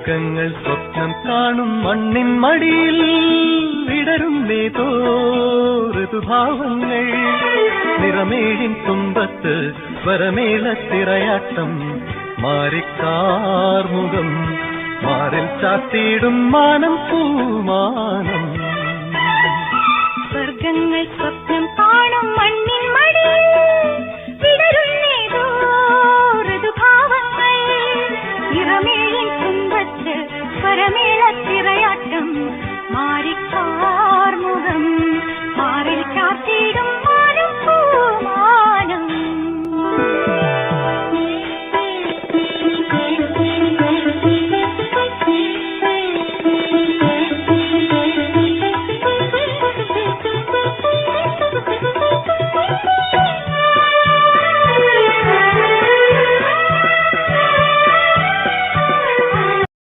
സ്വർഗങ്ങൾ സ്വപ്നം കാണും മണ്ണിൻ മടിയിൽ വിടരും നേതോ ഋതുഭാവങ്ങൾ നിറമേഴിൻ തുമ്പത്ത് സ്വരമേളത്തിറയാട്ടം മാറിക്കാർമുഖം മാറിൽ ചാത്തിയിടും മാനം പൂമാനം സ്വർഗങ്ങൾ സ്വപ്നം കാണും മണ്ണിൻ മടിയിൽ വിടരുന്നേതോ ഋതുഭാവങ്ങൾ നിറമേഴിൻ തുമ്പത്ത് സ്വരമേളത്തിറയാട്ടം മാറിക്കാർ